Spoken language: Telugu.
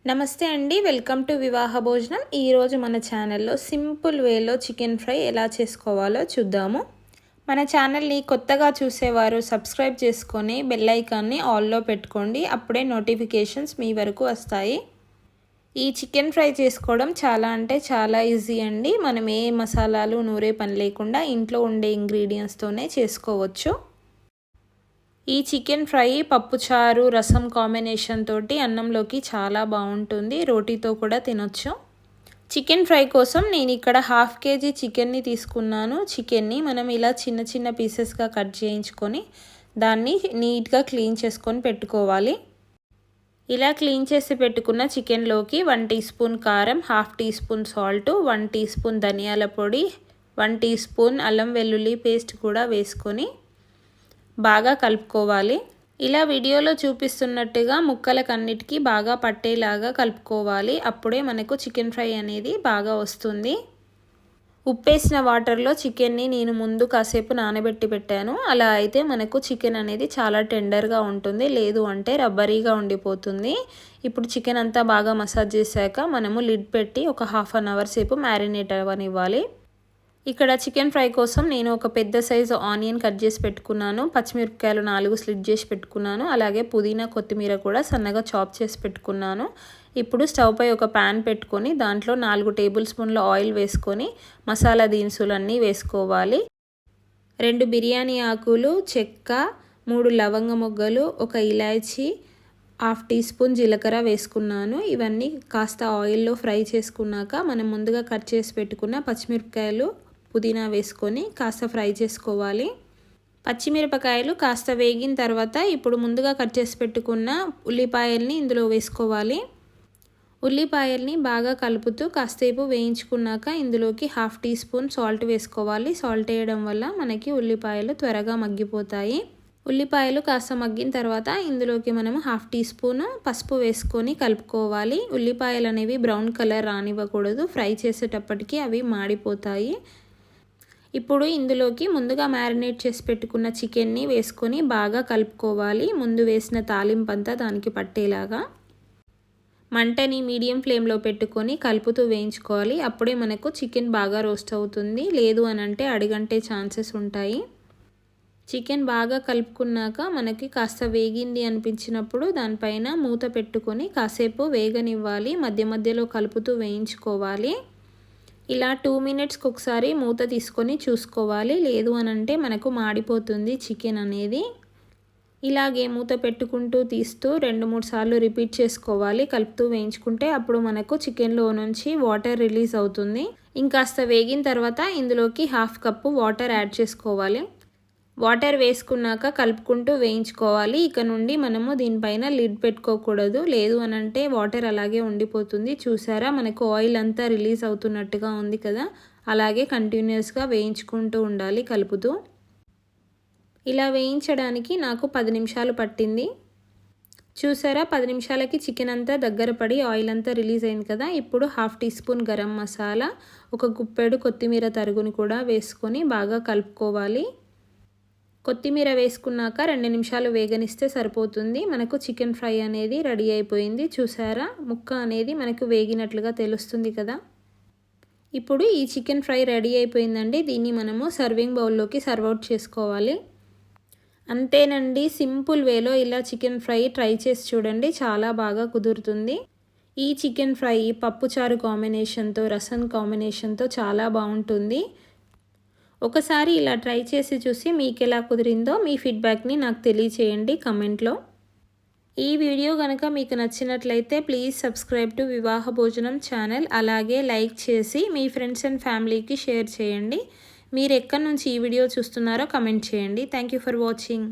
నమస్తే అండి, వెల్కమ్ టు వివాహ భోజనం. ఈరోజు మన ఛానల్లో సింపుల్ వేలో చికెన్ ఫ్రై ఎలా చేసుకోవాలో చూద్దాము. మన ఛానల్ని కొత్తగా చూసేవారు సబ్స్క్రైబ్ చేసుకొని బెల్ ఐకాన్ని ఆల్లో పెట్టుకోండి. అప్పుడే నోటిఫికేషన్స్ మీ వరకు వస్తాయి. ఈ చికెన్ ఫ్రై చేసుకోవడం చాలా అంటే చాలా ఈజీ అండి. మనం ఏ మసాలాలు నూరే పని లేకుండా ఇంట్లో ఉండే ఇంగ్రీడియంట్స్తోనే చేసుకోవచ్చు. ఈ చికెన్ ఫ్రై పప్పుచారు రసం కాంబినేషన్ తోటి అన్నంలోకి చాలా బాగుంటుంది. రోటీతో కూడా తినొచ్చు. చికెన్ ఫ్రై కోసం నేను ఇక్కడ 1/2 kg చికెన్ని తీసుకున్నాను. చికెన్ని మనం ఇలా చిన్న చిన్న పీసెస్గా కట్ చేయించుకొని దాన్ని నీట్గా క్లీన్ చేసుకొని పెట్టుకోవాలి. ఇలా క్లీన్ చేసి పెట్టుకున్న చికెన్లోకి 1 టీ స్పూన్ కారం, 1/2 teaspoon salt, 1 teaspoon ధనియాల పొడి, 1 టీ స్పూన్ అల్లం వెల్లుల్లి పేస్ట్ కూడా వేసుకొని బాగా కలుపుకోవాలి. ఇలా వీడియోలో చూపిస్తున్నట్టుగా ముక్కలకన్నిటికీ బాగా పట్టేలాగా కలుపుకోవాలి. అప్పుడే మనకు చికెన్ ఫ్రై అనేది బాగా వస్తుంది. ఉప్పేసిన వాటర్లో చికెన్ని నేను ముందు కాసేపు నానబెట్టి పెట్టాను. అలా అయితే మనకు చికెన్ అనేది చాలా టెండర్గా ఉంటుంది, లేదు అంటే రబ్బరీగా ఉండిపోతుంది. ఇప్పుడు చికెన్ అంతా బాగా మసాజ్ చేశాక మనము లిడ్ పెట్టి ఒక 1/2 an hour సేపు మ్యారినేట్ అవ్వనివ్వాలి. ఇక్కడ చికెన్ ఫ్రై కోసం నేను ఒక పెద్ద సైజు ఆనియన్ కట్ చేసి పెట్టుకున్నాను. పచ్చిమిరపకాయలు 4 స్లిట్ చేసి పెట్టుకున్నాను. అలాగే పుదీనా కొత్తిమీర కూడా సన్నగా చాప్ చేసి పెట్టుకున్నాను. ఇప్పుడు స్టవ్ పై ఒక ప్యాన్ పెట్టుకొని దాంట్లో 4 టేబుల్ స్పూన్ల ఆయిల్ వేసుకొని మసాలా దినుసులన్నీ వేసుకోవాలి. 2 బిర్యానీ ఆకులు, చెక్క, 3 లవంగ మొగ్గలు, ఒక ఇలాచీ, 1/2 టీ స్పూన్ జీలకర్ర వేసుకున్నాను. ఇవన్నీ కాస్త ఆయిల్లో ఫ్రై చేసుకున్నాక మనం ముందుగా కట్ చేసి పెట్టుకున్న పచ్చిమిరపకాయలు, పుదీనా వేసుకొని కాస్త ఫ్రై చేసుకోవాలి. పచ్చిమిరపకాయలు కాస్త వేగిన తర్వాత ఇప్పుడు ముందుగా కట్ చేసి పెట్టుకున్న ఉల్లిపాయల్ని ఇందులో వేసుకోవాలి. ఉల్లిపాయల్ని బాగా కలుపుతూ కాసేపు వేయించుకున్నాక ఇందులోకి 1/2 టీ స్పూన్ సాల్ట్ వేసుకోవాలి. సాల్ట్ వేయడం వల్ల మనకి ఉల్లిపాయలు త్వరగా మగ్గిపోతాయి. ఉల్లిపాయలు కాస్త మగ్గిన తర్వాత ఇందులోకి మనము 1/2 టీ స్పూన్ పసుపు వేసుకొని కలుపుకోవాలి. ఉల్లిపాయలు అనేవి బ్రౌన్ కలర్ రానివ్వకూడదు, ఫ్రై చేసేటప్పటికి అవి మాడిపోతాయి. ఇప్పుడు ఇందులోకి ముందుగా మ్యారినేట్ చేసి పెట్టుకున్న చికెన్ని వేసుకొని బాగా కలుపుకోవాలి. ముందు వేసిన తాలింపంతా దానికి పట్టేలాగా మంటని మీడియం ఫ్లేమ్లో పెట్టుకొని కలుపుతూ వేయించుకోవాలి. అప్పుడే మనకు చికెన్ బాగా రోస్ట్ అవుతుంది, లేదు అని అంటే అడుగంటే ఛాన్సెస్ ఉంటాయి. చికెన్ బాగా కలుపుకున్నాక మనకి కాస్త వేగింది అనిపించినప్పుడు దానిపైన మూత పెట్టుకొని కాసేపు వేగనివ్వాలి. మధ్య మధ్యలో కలుపుతూ వేయించుకోవాలి. ఇలా 2 minutesకి ఒకసారి మూత తీసుకొని చూసుకోవాలి, లేదు అని అంటే మనకు మాడిపోతుంది చికెన్ అనేది. ఇలాగే మూత పెట్టుకుంటూ తీస్తూ 2-3 సార్లు రిపీట్ చేసుకోవాలి కలుపుతూ వేయించుకుంటే. అప్పుడు మనకు చికెన్లో నుంచి వాటర్ రిలీజ్ అవుతుంది. ఇంకాస్త వేగిన తర్వాత ఇందులోకి 1/2 కప్పు వాటర్ యాడ్ చేసుకోవాలి. వాటర్ వేసుకున్నాక కలుపుకుంటూ వేయించుకోవాలి. ఇక నుండి మనము దీనిపైన లిడ్ పెట్టుకోకూడదు, లేదు అని అంటే వాటర్ అలాగే ఉండిపోతుంది. చూసారా, మనకు ఆయిల్ అంతా రిలీజ్ అవుతున్నట్టుగా ఉంది కదా. అలాగే కంటిన్యూస్గా వేయించుకుంటూ ఉండాలి కలుపుతూ. ఇలా వేయించడానికి నాకు 10 నిమిషాలు పట్టింది. చూసారా, 10 నిమిషాలకి చికెన్ అంతా దగ్గర పడి ఆయిల్ అంతా రిలీజ్ అయింది కదా. ఇప్పుడు 1/2 టీ స్పూన్ గరం మసాలా, ఒక గుప్పెడు కొత్తిమీర తరుగుని కూడా వేసుకొని బాగా కలుపుకోవాలి. కొత్తిమీర వేసుకున్నాక 2 నిమిషాలు వేగనిస్తే సరిపోతుంది. మనకు చికెన్ ఫ్రై అనేది రెడీ అయిపోయింది. చూసారా, ముక్క అనేది మనకు వేగినట్లుగా తెలుస్తుంది కదా. ఇప్పుడు ఈ చికెన్ ఫ్రై రెడీ అయిపోయిందండి. దీన్ని మనము సర్వింగ్ బౌల్లోకి సర్వ్ అవుట్ చేసుకోవాలి. అంతేనండి, సింపుల్ వేలో ఇలా చికెన్ ఫ్రై ట్రై చేసి చూడండి, చాలా బాగా కుదురుతుంది. ఈ చికెన్ ఫ్రై పప్పుచారు కాంబినేషన్తో, రసం కాంబినేషన్తో చాలా బాగుంటుంది. ఒకసారి ఇలా ట్రై చేసి చూసి మీకు ఎలా కుదిరిందో మీ ఫీడ్బ్యాక్ని నాకు తెలియచేయండి కమెంట్లో. ఈ వీడియో కనుక మీకు నచ్చినట్లయితే ప్లీజ్ సబ్స్క్రైబ్ టు వివాహ భోజనం ఛానల్. అలాగే లైక్ చేసి మీ ఫ్రెండ్స్ అండ్ ఫ్యామిలీకి షేర్ చేయండి. మీరు ఎక్కడి నుంచి ఈ వీడియో చూస్తున్నారో కమెంట్ చేయండి. Thank you for watching.